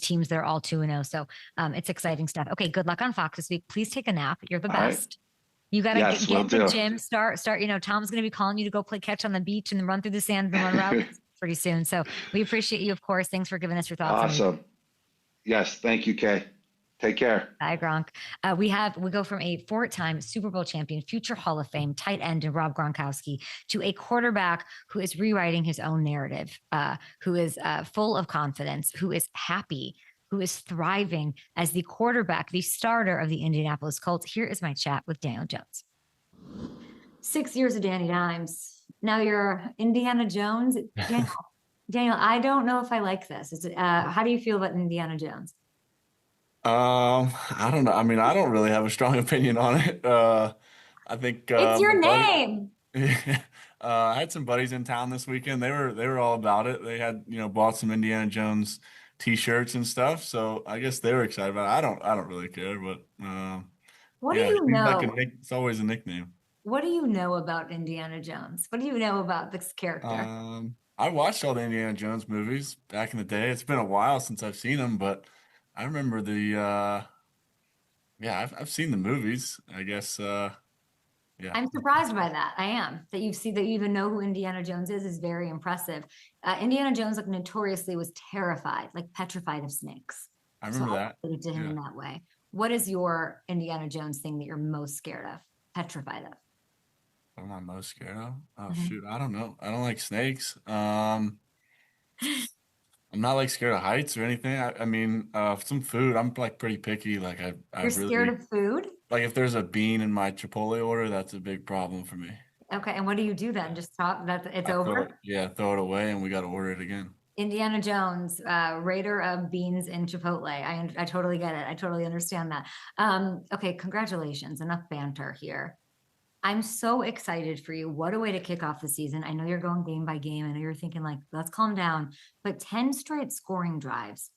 teams that are all 2-0. So it's exciting stuff. Okay. Good luck on Fox this week. Please take a nap. You're the best. You got to get the gym, start, Tom's going to be calling you to go play catch on the beach and run through the sand and run routes pretty soon. So we appreciate you, of course. Thanks for giving us your thoughts. Awesome. Yes. Thank you, Kay. Take care. Bye, Gronk. We go from a 4-time Super Bowl champion, future Hall of Fame tight end in Rob Gronkowski, to a quarterback who is rewriting his own narrative, who is full of confidence, who is happy, who is thriving as the quarterback, the starter of the Indianapolis Colts. Here is my chat with Daniel Jones. 6 years of Danny Dimes. Now you're Indiana Jones. Daniel, I don't know if I like this. How do you feel about Indiana Jones? I don't know. I mean, I don't really have a strong opinion on it. I think it's your name. I had some buddies in town this weekend. They were all about it. They had, bought some Indiana Jones T-shirts and stuff. So I guess they were excited about it. I don't really care, but What do yeah, you know? it's always a nickname. What do you know about Indiana Jones? What do you know about this character? I watched all the Indiana Jones movies back in the day. It's been a while since I've seen them, but I remember yeah, I've seen the movies. I guess yeah. I'm surprised by that. I am. That you even know who Indiana Jones is very impressive. Indiana Jones, like, notoriously was terrified, like petrified of snakes. I So remember I that. relate to him Yeah. in that way. What is your Indiana Jones thing that you're most scared of, petrified of? What am I most scared of? Oh Mhm. shoot, I don't know. I don't like snakes. I'm not like scared of heights or anything. I mean, some food, I'm like pretty picky. Like I You're scared really of food? like if there's a bean in my Chipotle order, that's a big problem for me. Okay, and what do you do then? Just talk that it's I throw it, over? yeah, throw it away, and we got to order it again. Indiana Jones, raider of beans in Chipotle. I totally get it. I totally understand that. Okay, congratulations. Enough banter here. I'm so excited for you. What a way to kick off the season. I know you're going game by game. I know you're thinking, like, let's calm down, but 10 straight scoring drives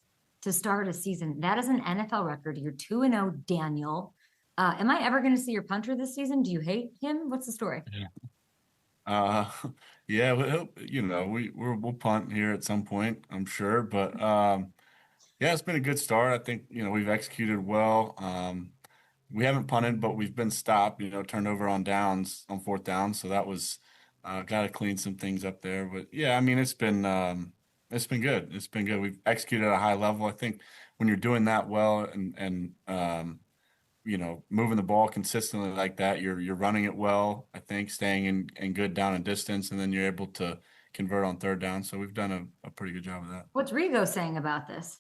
to start a season. That is an NFL record. You're 2-0, Daniel. Am I ever going to see your punter this season? Do you hate him? What's the story? Yeah. Uh, yeah, we'll punt here at some point, I'm sure, but yeah, it's been a good start. I think we've executed well. We haven't punted, but we've been stopped. Turned over on downs on fourth down, so that was got to clean some things up there. But yeah, I mean it's been good. It's been good. We've executed at a high level. I think when you're doing that well and moving the ball consistently like that, you're running it well. I think staying in good down and distance, and then you're able to convert on third down. So we've done a pretty good job of that. What's Rigo saying about this?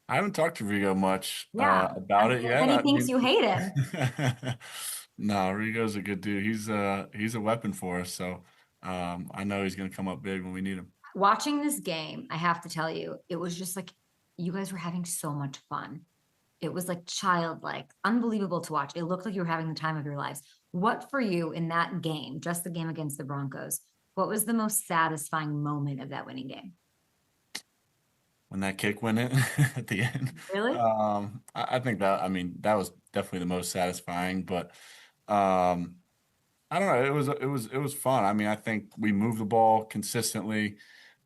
I haven't talked to Rigo much Yeah. about it yet. And he I thinks mean, you hate him. no, Rigo's a good dude. He's a weapon for us. So I know he's gonna come up big when we need him. Watching this game, I have to tell you, it was just like you guys were having so much fun. It was like childlike, unbelievable to watch. It looked like you were having the time of your lives. What for you in that game, just the game against the Broncos, what was the most satisfying moment of that winning game? When that kick went in at the end. Really? I think that, I mean, that was definitely the most satisfying, but um, I don't know. It was fun. I mean, I think we moved the ball consistently.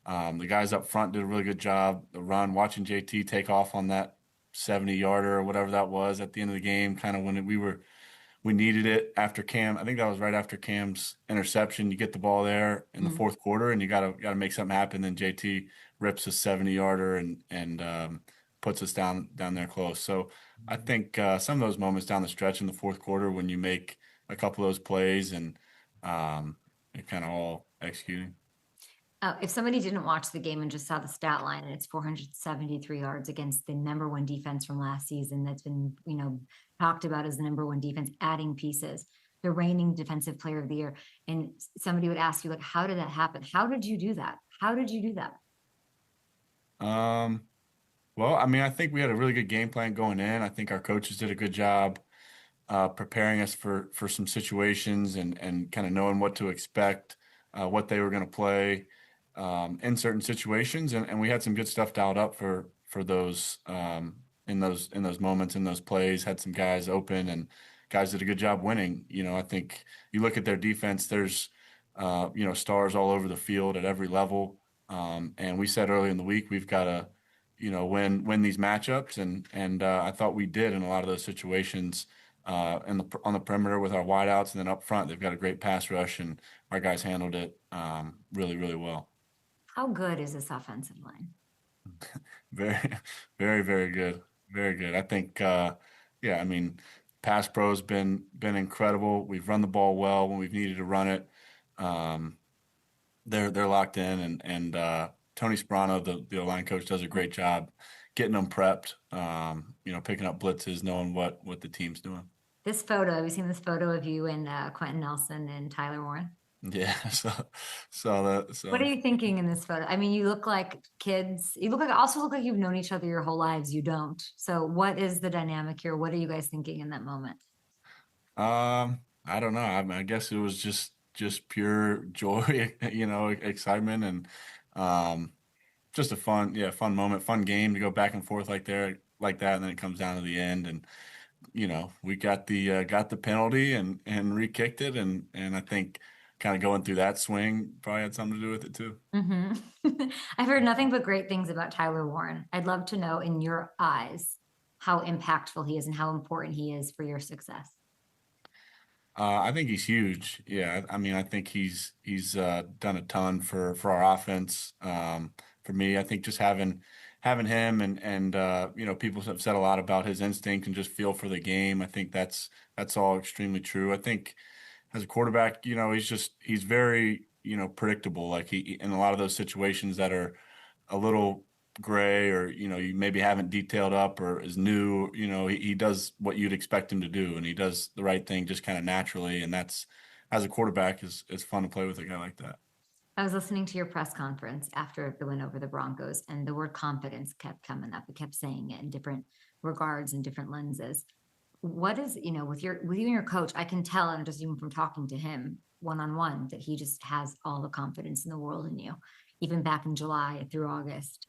The guys up front did a really good job. The run, watching JT take off on that 70-yarder or whatever that was at the end of the game, kind of when we needed it after Cam. I think that was right after Cam's interception. You get the ball there in the fourth quarter, and you gotta make something happen. Then JT rips a 70-yarder and puts us down there close. So I think some of those moments down the stretch in the fourth quarter when you make a couple of those plays and it kind of all executing. If somebody didn't watch the game and just saw the stat line, and it's 473 yards against the number one defense from last season that's been, talked about as the number one defense, adding pieces, the reigning defensive player of the year. And somebody would ask you, like, how did that happen? How did you do that? How did you do that? Well, I mean, I think we had a really good game plan going in. I think our coaches did a good job preparing us for some situations and kind of knowing what to expect, what they were going to play in certain situations, and we had some good stuff dialed up for those in those moments, in those plays. Had some guys open, and guys did a good job winning. I think you look at their defense. There's stars all over the field at every level, and we said early in the week we've got to win these matchups, and I thought we did in a lot of those situations. On the perimeter with our wideouts, and then up front, they've got a great pass rush, and our guys handled it really, really well. How good is this offensive line? Very, very, very good. Very good. I think, yeah, I mean, pass pro's been incredible. We've run the ball well when we've needed to run it. They're locked in, and Tony Sperano, the line coach, does a great job getting them prepped. Picking up blitzes, knowing what the team's doing. This photo, have you seen this photo of you and Quentin Nelson and Tyler Warren? Yeah, so What are you thinking in this photo? I mean, you look like kids. You also look like you've known each other your whole lives. You don't. So what is the dynamic here? What are you guys thinking in that moment? I don't know. I mean, I guess it was just pure joy, excitement, and just a fun moment, fun game to go back and forth like that, and then it comes down to the end, and we got the penalty and re-kicked it, and I think kind of going through that swing probably had something to do with it too. I've heard nothing but great things about Tyler Warren. I'd love to know, in your eyes, how impactful he is and how important he is for your success. I think he's huge. Yeah, I mean, I think he's done a ton for our offense. For me, I think just having him and people have said a lot about his instinct and just feel for the game. I think that's all extremely true. I think as a quarterback, he's very predictable. Like he in a lot of those situations that are a little gray, or you maybe haven't detailed up or is new, he does what you'd expect him to do, and he does the right thing just kind of naturally, and that's, as a quarterback, is fun to play with a guy like that. I was listening to your press conference after the win over the Broncos, and the word confidence kept coming up. It kept saying it in different regards and different lenses. What is, with you and your coach, I can tell, and just even from talking to him one-on-one, that he just has all the confidence in the world in you, even back in July through August.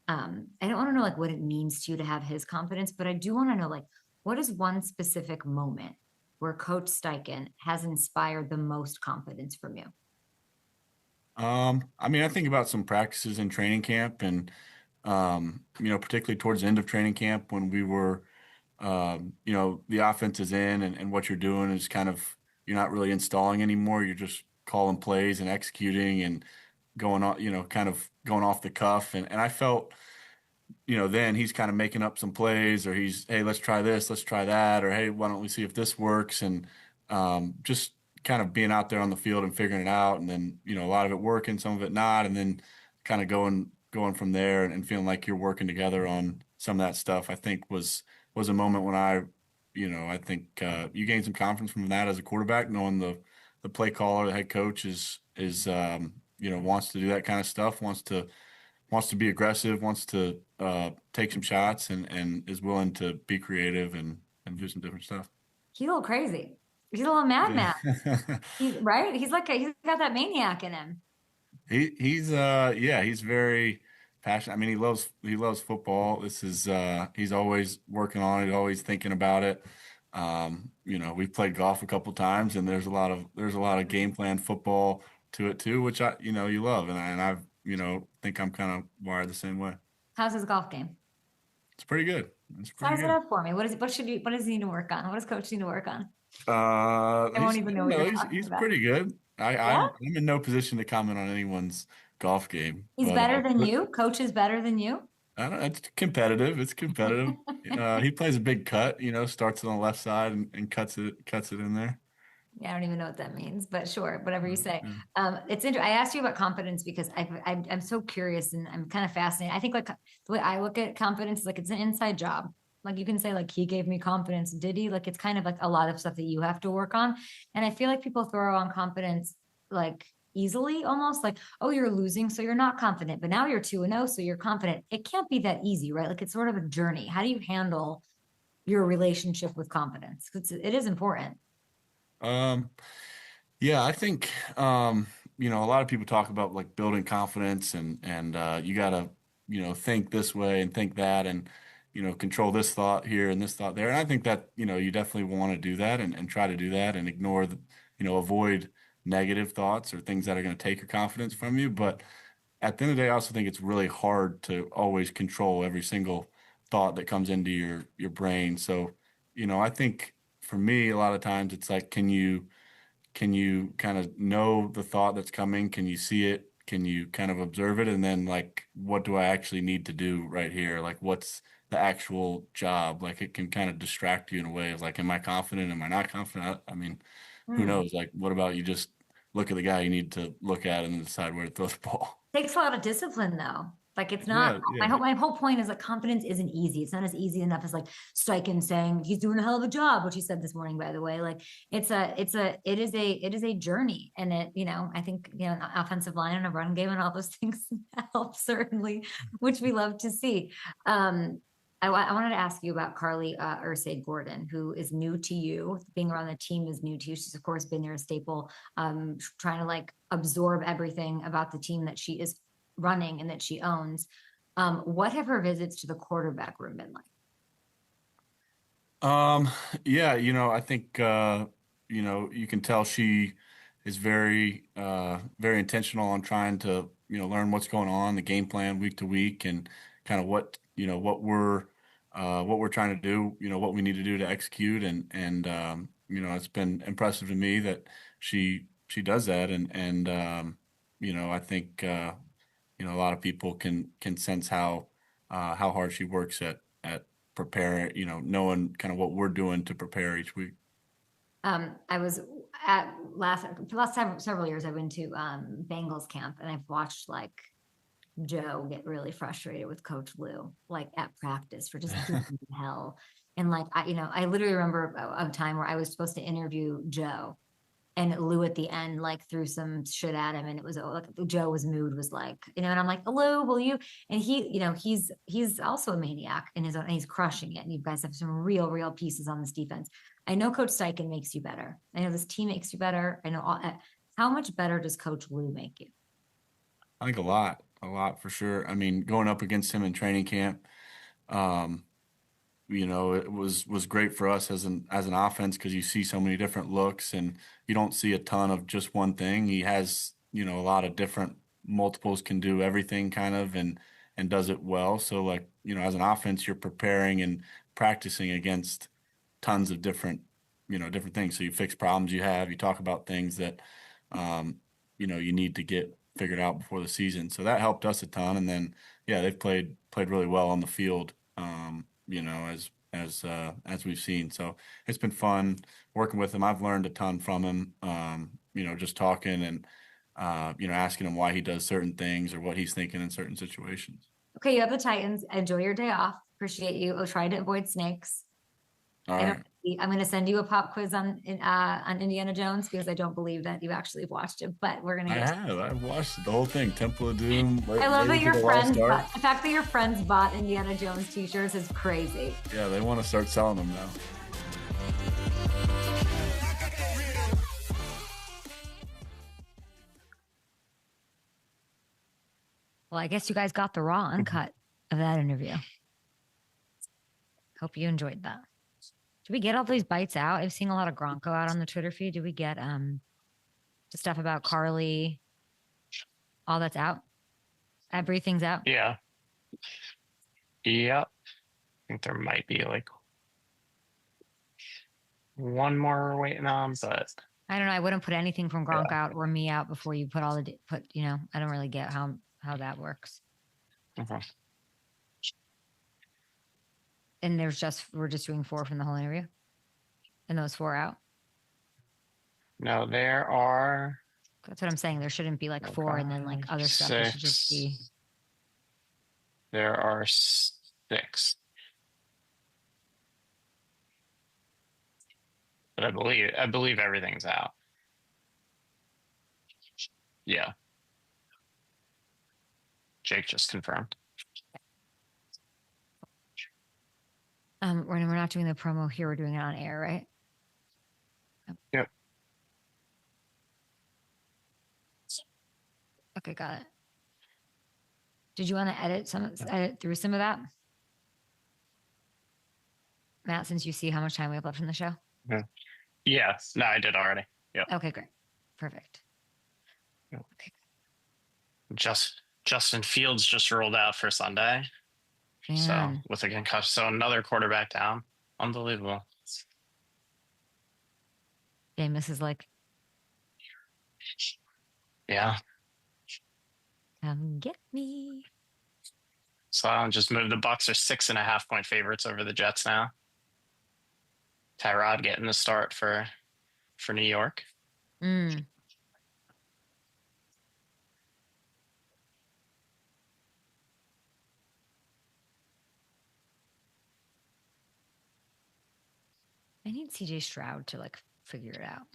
I don't want to know what it means to you to have his confidence, but I do want to know what is one specific moment where Coach Steichen has inspired the most confidence from you? I mean, I think about some practices in training camp, and particularly towards the end of training camp when we were, the offense is in, and what you're doing is kind of, you're not really installing anymore. You're just calling plays and executing and going on, kind of going off the cuff. And I felt, then he's kind of making up some plays, or hey, let's try this, let's try that, or hey, why don't we see if this works? And just kind of being out there on the field and figuring it out. And then, a lot of it working, some of it not. And then kind of going from there and feeling like you're working together on some of that stuff, I think was a moment when I think you gain some confidence from that as a quarterback, knowing the play caller, the head coach is wants to do that kind of stuff, wants to be aggressive, wants to take some shots, and is willing to be creative and do some different stuff. He's a little crazy. He's a little madman. Right? He's he's got that maniac in him. He's very passionate. I mean, he loves football. This is he's always working on it, always thinking about it. We've played golf a couple times, and there's a lot of game plan football to it too, which you love, and I've think I'm kind of wired the same way. How's his golf game? It's pretty good. Size it up for me. What does he need to work on? What does Coach need to work on? I won't even know what you're he's about. pretty good. I'm in no position to comment on anyone's golf game. He's better than you? Coach is better than you? I don't know. It's competitive. He plays a big cut, starts on the left side and cuts it in there. Yeah, I don't even know what that means, but sure, whatever you say. It's interesting. I asked you about confidence because I'm so curious, and I'm kind of fascinated. I think the way I look at confidence is it's an inside job. You can say he gave me confidence. Did he? It's kind of a lot of stuff that you have to work on. And I feel like people throw on confidence easily, almost oh, you're losing, so you're not confident, but now you're 2-0, so you're confident. It can't be that easy, right? It's sort of a journey. How do you handle your relationship with confidence? Because it is important. Yeah, I think, a lot of people talk about building confidence and you gotta, think this way and think that, and, control this thought here and this thought there. And I think that, you definitely want to do that and try to do that and ignore avoid negative thoughts or things that are going to take your confidence from you. But at the end of the day, I also think it's really hard to always control every single thought that comes into your brain. So, I think for me, a lot of times it's can you kind of know the thought that's coming? Can you see it? Can you kind of observe it? And then what do I actually need to do right here? What's the actual job? It can kind of distract you in a way of am I confident? Am I not confident? I mean, who knows? What about you just look at the guy you need to look at and then decide where to throw the ball? Takes a lot of discipline though. It's not, yeah. My whole point is confidence isn't easy. It's not as easy enough as Steichen saying he's doing a hell of a job, which he said this morning, by the way. It is a journey. And I think, an offensive line and a run game and all those things help certainly, which we love to see. I wanted to ask you about Carly Ursay-Gordon, who is new to you. Being around the team is new to you. She's of course been there a staple, trying to absorb everything about the team that she is running and that she owns. What have her visits to the quarterback room been like? Yeah, I think you can tell she is very very intentional on trying to, learn what's going on, the game plan week to week, and kind of what we're trying to do, what we need to do to execute, and it's been impressive to me that she does that, and I think a lot of people can sense how hard she works at prepare, knowing kind of what we're doing to prepare each week. I was at last several years I went to Bengals camp, and I've watched like Joe get really frustrated with Coach Lou, like at practice for just giving hell. And like I literally remember a time where I was supposed to interview Joe, and Lou at the end like threw some shit at him, and it was like Joe's mood was like, and I'm like, Lou, will you? And he's also a maniac in his own, and he's crushing it. And you guys have some real pieces on this defense. I know Coach Steichen makes you better. I know this team makes you better. I know how much better does Coach Lou make you? I think a lot for sure. I mean, going up against him in training camp, it was great for us as an offense, because you see so many different looks and you don't see a ton of just one thing. He has, a lot of different multiples, can do everything kind of, and does it well. So like, as an offense, you're preparing and practicing against tons of different things. So you fix problems you have, you talk about things that, you need to get figured out before the season. So that helped us a ton. And then, yeah, they've played really well on the field, as we've seen. So it's been fun working with him. I've learned a ton from him, just talking and, asking him why he does certain things or what he's thinking in certain situations. Okay, you have the Titans. Enjoy your day off. Appreciate you. I'll try to avoid snakes. All right. I'm going to send you a pop quiz on Indiana Jones, because I don't believe that you actually watched it, but we're going to I've watched the whole thing. Temple of Doom. I love that your friends the fact that your friends bought Indiana Jones t-shirts is crazy. Yeah, they want to start selling them now. Well, I guess you guys got the raw uncut of that interview. Hope you enjoyed that. Did we get all these bites out? I've seen a lot of Gronko out on the Twitter feed. Did we get the stuff about Carly? All that's out? Everything's out? Yeah. Yep. I think there might be like one more we're waiting on, but I don't know. I wouldn't put anything from Gronk out or me out before you put all the I don't really get how that works. Okay. And we're just doing 4 from the whole interview? And those 4 out? No, there are. That's what I'm saying. There shouldn't be like 4 and then like other stuff. It should just be. There are 6. But I believe everything's out. Yeah. Jake just confirmed. We're not doing the promo here. We're doing it on air, right? Yep. Okay, got it. Did you want to edit through some of that, Matt? Since you see how much time we have left in the show. Yeah. No, I did already. Yeah. Okay, great, perfect. Yep. Okay. Justin Fields just rolled out for Sunday. Man. So with a concussion, so another quarterback down. Unbelievable. Jameis is like, yeah. Come get me. So I'll just move. The Bucks are 6.5-point favorites over the Jets now. Tyrod getting the start for New York. I need CJ Stroud to like figure it out.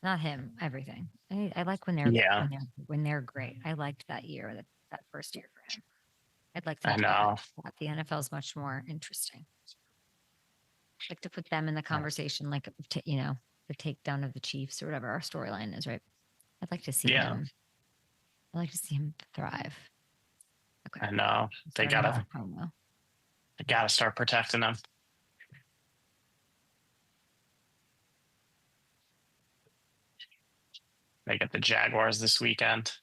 Not him, everything. I like when they're great. I liked that year, that first year for him. I'd like to. I know. The NFL is much more interesting. I'd like to put them in the conversation, like the takedown of the Chiefs or whatever our storyline is, right? I'd like to see them. I like to see him thrive. Okay. I know. They gotta start protecting him. They get the Jaguars this weekend.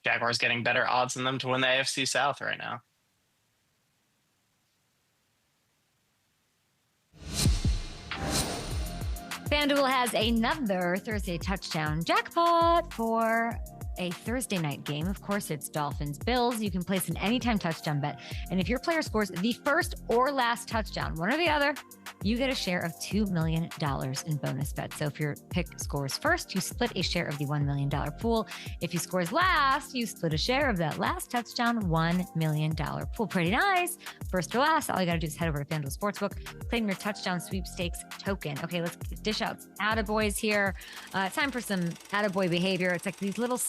Jaguars getting better odds than them to win the AFC South right now. FanDuel has another Thursday touchdown jackpot for a Thursday night game. Of course, it's Dolphins-Bills. You can place an anytime touchdown bet. And if your player scores the first or last touchdown, one or the other, you get a share of $2 million in bonus bets. So if your pick scores first, you split a share of the $1 million pool. If he scores last, you split a share of that last touchdown $1 million pool. Pretty nice. First or last, all you got to do is head over to FanDuel Sportsbook, claim your touchdown sweepstakes token. Okay, let's dish out attaboys here. Time for some attaboy behavior. It's like these little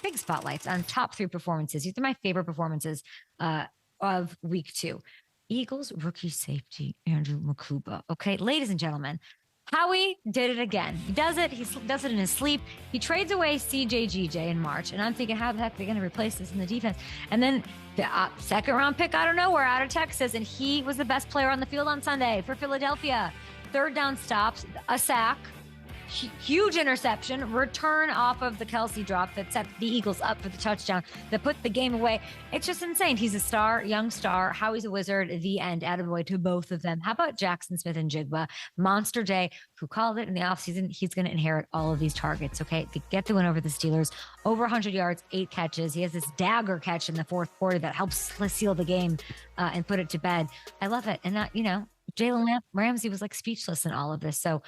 big spotlights on top 3 performances. These are my favorite performances of week 2. Eagles rookie safety, Andrew Makuba. Okay, ladies and gentlemen, Howie did it again. He does it. He does it in his sleep. He trades away CJGJ in March. And I'm thinking, how the heck are they going to replace this in the defense? And then the second round pick out of nowhere, out of Texas. And he was the best player on the field on Sunday for Philadelphia. 3rd down stops, a sack, huge interception, return off of the Kelsey drop that set the Eagles up for the touchdown that put the game away. It's just insane. He's a star, young star. Howie's a wizard. The end. Attaboy to both of them. How about Jackson Smith and Jigba? Monster J, who called it in the offseason. He's going to inherit all of these targets, okay? To get the win over the Steelers. Over 100 yards, 8 catches. He has this dagger catch in the 4th quarter that helps seal the game and put it to bed. I love it. And that, Jalen Ramsey was like speechless in all of this. So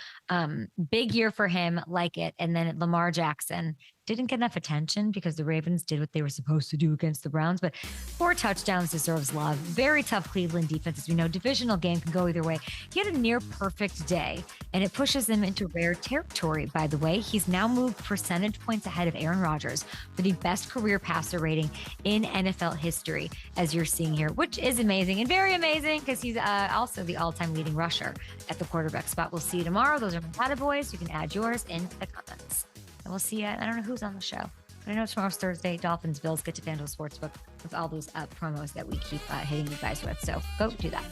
big year for him, like it. And then Lamar Jackson didn't get enough attention because the Ravens did what they were supposed to do against the Browns, but 4 touchdowns deserves love. Very tough Cleveland defense. As we know, divisional game can go either way. He had a near perfect day, and it pushes him into rare territory, by the way. He's now moved percentage points ahead of Aaron Rodgers for the best career passer rating in NFL history, as you're seeing here, which is amazing and very amazing because he's also the all-time leading rusher at the quarterback spot. We'll see you tomorrow. Those are my attaboys. You can add yours in the comments. And we'll see you. I don't know who's on the show, but I know tomorrow's Thursday. Dolphins, Bills. Get to FanDuel Sportsbook with all those promos that we keep hitting you guys with. So go do that.